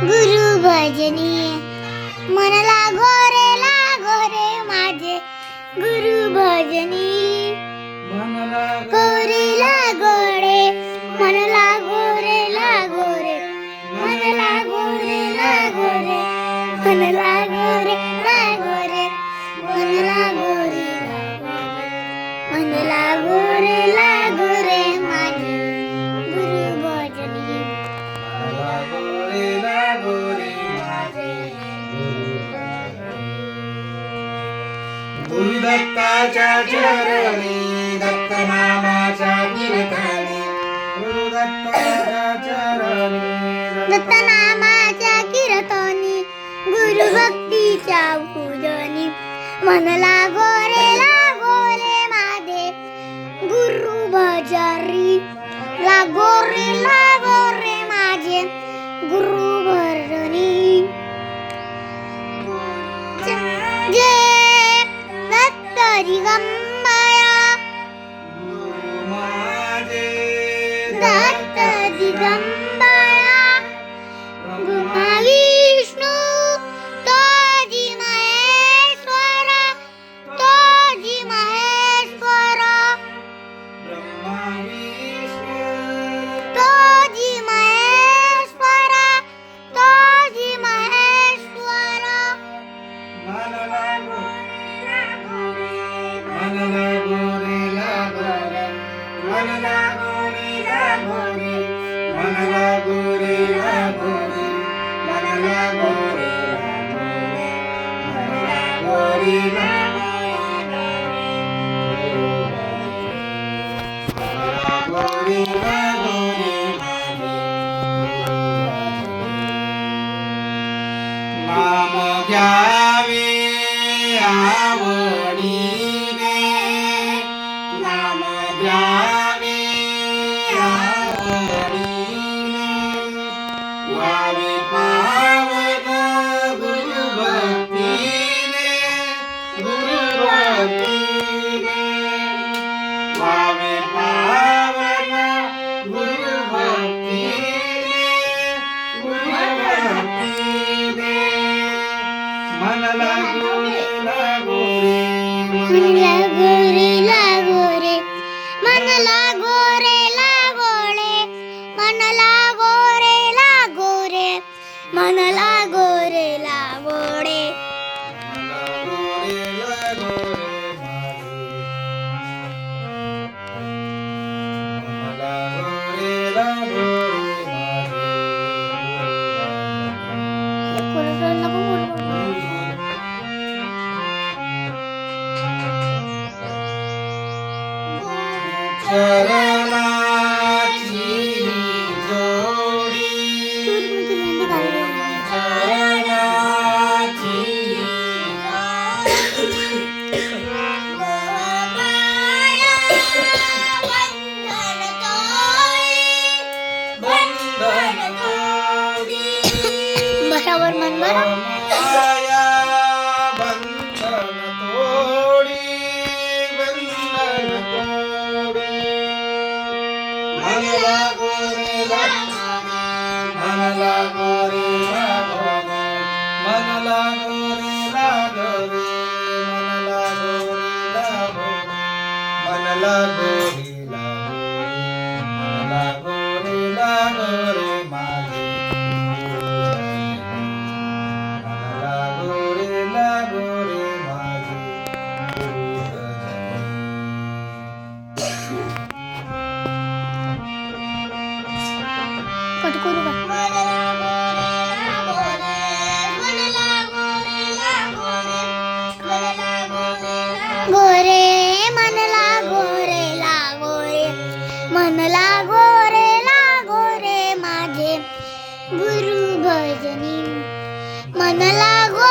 गुरु भजनी मन लागो रे माझे गुरु भजनी गोरे लागो रे मन लागो रे मन लागो रे मन लागो रे मन लागो रे मन लागो रे माझे गुरु भजनी गुरुदत्ताच्या चरणी दत्त नामाच्या कीर्तनी गुरुदत्ताच्या चरणी दत्त नामाच्या कीर्तनी गुरु भक्तीच्या पूजनी मन लागो रे माझे गुरु भजरी लागो रे माझे गुरु भजनी जय दत्त दिगंबरा माझे दत्त दिगंबरा ब्रह्मा विष्णू तोजी महेश्वर तोजी महेश्वर ब्रह्मा विष्णू तोजी महेश्वर तोजी महेश्वर मन लागो मन लागो रे मन लागो रे मन लागो रे मन लागो रे मन लागो रे नाम घ्यावे आवडीने नाम घ्यावे आवडीने व्हावे पावन गुरु भक्तीने व्हावे पावन गुरु भक्तीने मन लागो रे मन लागो रे मन लागो रे मन लागो रे मन लागो रे चरणाची जोडी चरणाची बंधन तोडी बरोबर मन बरं माया बंधन तोडी मन लागो रे मन लागो रे मन लागो रे मन लागो रे मन लागो रे माझे मन लागो रे माझे कट करू का गोरे मन लागो रे मन लागो रे माझे गुरु भजनी मन लागो